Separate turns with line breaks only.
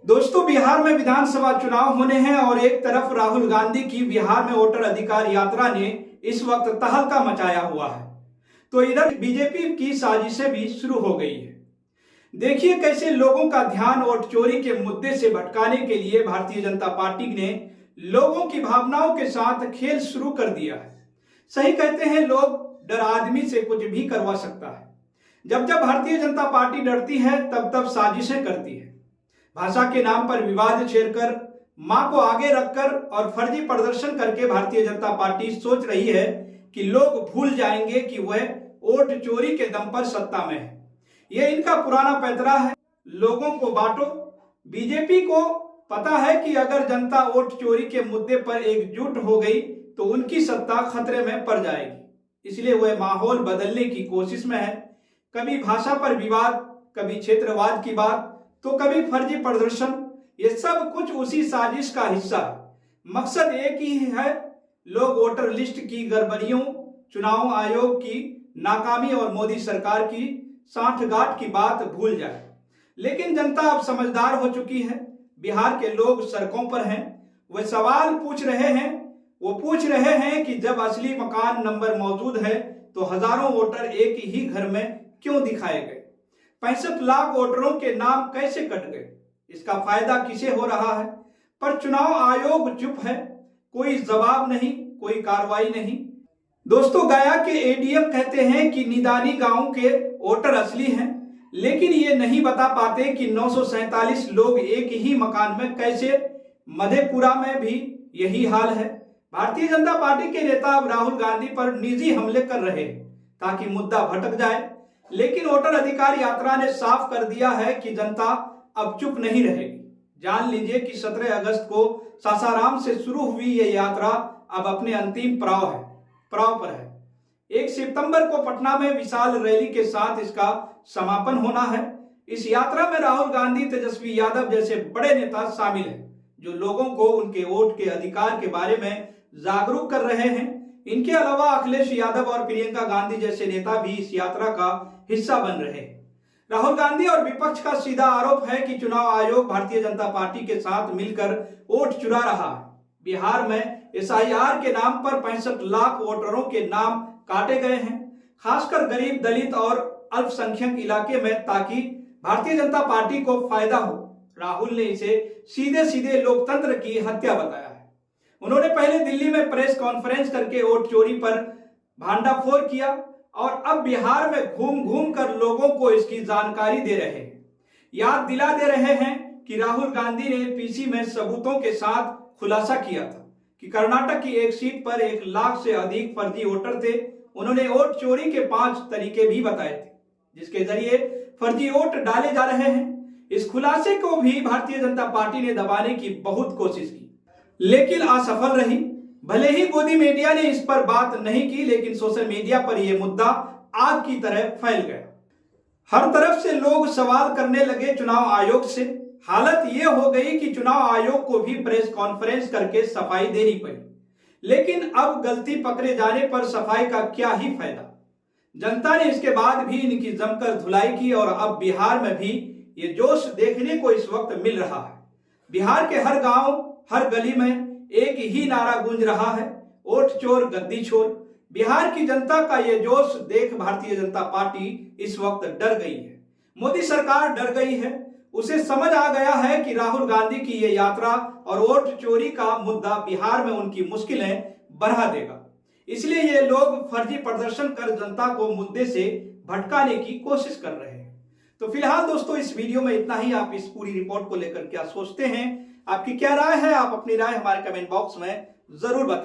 दोस्तों, बिहार में विधानसभा चुनाव होने हैं और एक तरफ राहुल गांधी की बिहार में वोटर अधिकार यात्रा ने इस वक्त तहलका मचाया हुआ है, तो इधर बीजेपी की साजिशें भी शुरू हो गई है। देखिए कैसे लोगों का ध्यान वोट चोरी के मुद्दे से भटकाने के लिए भारतीय जनता पार्टी ने लोगों की भावनाओं के साथ खेल शुरू कर दिया है। सही कहते हैं लोग, डर आदमी से कुछ भी करवा सकता है। जब जब भारतीय जनता पार्टी डरती है तब तब साजिशें करती है। भाषा के नाम पर विवाद छेड़कर, मां को आगे रखकर और फर्जी प्रदर्शन करके भारतीय जनता पार्टी सोच रही है कि लोग भूल जाएंगे कि वह वोट चोरी के दम पर सत्ता में है। यह इनका पुराना पैतरा है, लोगों को बांटो। बीजेपी को पता है कि अगर जनता वोट चोरी के मुद्दे पर एकजुट हो गई तो उनकी सत्ता खतरे में पड़ जाएगी, इसलिए वह माहौल बदलने की कोशिश में है। कभी भाषा पर विवाद, कभी क्षेत्रवाद की बात, तो कभी फर्जी प्रदर्शन। ये सब कुछ उसी साजिश का हिस्सा है। मकसद एक ही है, लोग वोटर लिस्ट की गड़बड़ियों, चुनाव आयोग की नाकामी और मोदी सरकार की सांठगांठ की बात भूल जाए। लेकिन जनता अब समझदार हो चुकी है। बिहार के लोग सड़कों पर हैं। वह सवाल पूछ रहे हैं, वो पूछ रहे हैं कि जब असली मकान नंबर मौजूद है तो हजारों वोटर एक ही घर में क्यों दिखाए गए? 65 लाख वोटरों के नाम कैसे कट गए? इसका फायदा किसे हो रहा है? पर चुनाव आयोग चुप है, कोई जवाब नहीं, कोई कार्रवाई नहीं। दोस्तों, गया के एडीएम कहते हैं कि निदानी गांव के वोटर असली हैं, लेकिन ये नहीं बता पाते कि 947 लोग एक ही मकान में कैसे। मधेपुरा में भी यही हाल है। भारतीय जनता पार्टी के नेता अब राहुल गांधी पर निजी हमले कर रहे हैं ताकि मुद्दा भटक जाए, लेकिन वोटर अधिकार यात्रा ने साफ कर दिया है कि जनता अब चुप नहीं रहेगी। जान लीजिए कि 17 अगस्त को सासाराम से शुरू हुई ये यात्रा अब अपने अंतिम पड़ाव पर है। 1 सितंबर को पटना में विशाल रैली के साथ इसका समापन होना है। इस यात्रा में राहुल गांधी, तेजस्वी यादव जैसे बड़े नेता शामिल हैं, जो लोगों को उनके वोट के अधिकार के बारे में जागरूक कर रहे हैं। इनके अलावा अखिलेश यादव और प्रियंका गांधी जैसे नेता भी इस यात्रा का हिस्सा बन रहे हैं। राहुल गांधी और विपक्ष का सीधा आरोप है कि चुनाव आयोग भारतीय जनता पार्टी के साथ मिलकर वोट चुरा रहा है। बिहार में एसआईआर के नाम पर 65 लाख वोटरों के नाम काटे गए हैं, खासकर गरीब, दलित और अल्पसंख्यक इलाके में, ताकि भारतीय जनता पार्टी को फायदा हो। राहुल ने इसे सीधे सीधे लोकतंत्र की हत्या बताया है। उन्होंने पहले दिल्ली में प्रेस कॉन्फ्रेंस करके वोट चोरी पर भांडाफोड़ किया और अब बिहार में घूम घूम कर लोगों को इसकी जानकारी दे रहे हैं। याद दिला दे रहे हैं कि राहुल गांधी ने पीसी में सबूतों के साथ खुलासा किया था कि कर्नाटक की एक सीट पर 1 लाख से अधिक फर्जी वोटर थे। उन्होंने वोट चोरी के 5 तरीके भी बताए थे जिसके जरिए फर्जी वोट डाले जा रहे हैं। इस खुलासे को भी भारतीय जनता पार्टी ने दबाने की बहुत कोशिश की, लेकिन असफल रही। भले ही गोदी मीडिया ने इस पर बात नहीं की, लेकिन सोशल मीडिया पर यह मुद्दा आग की तरह फैल गया। हर तरफ से लोग सवाल करने लगे चुनाव आयोग से। हालत यह हो गई कि चुनाव आयोग को भी प्रेस कॉन्फ्रेंस करके सफाई देनी पड़ी। लेकिन अब गलती पकड़े जाने पर सफाई का क्या ही फायदा? जनता ने इसके बाद भी इनकी जमकर धुलाई की और अब बिहार में भी ये जोश देखने को इस वक्त मिल रहा है। बिहार के हर गांव, हर गली में एक ही नारा गूंज रहा है, वोट चोर गद्दी छोर। बिहार की जनता का यह जोश देख भारतीय जनता पार्टी इस वक्त डर गई है। मोदी सरकार डर गई है। उसे समझ आ गया है कि राहुल गांधी की यह यात्रा और वोट चोरी का मुद्दा बिहार में उनकी मुश्किलें बढ़ा देगा। इसलिए ये लोग फर्जी प्रदर्शन कर जनता को मुद्दे से भटकाने की कोशिश कर रहे हैं। तो फिलहाल दोस्तों, इस वीडियो में इतना ही। आप इस पूरी रिपोर्ट को लेकर क्या सोचते हैं? आपकी क्या राय है? आप अपनी राय हमारे कमेंट बॉक्स में जरूर बताएं।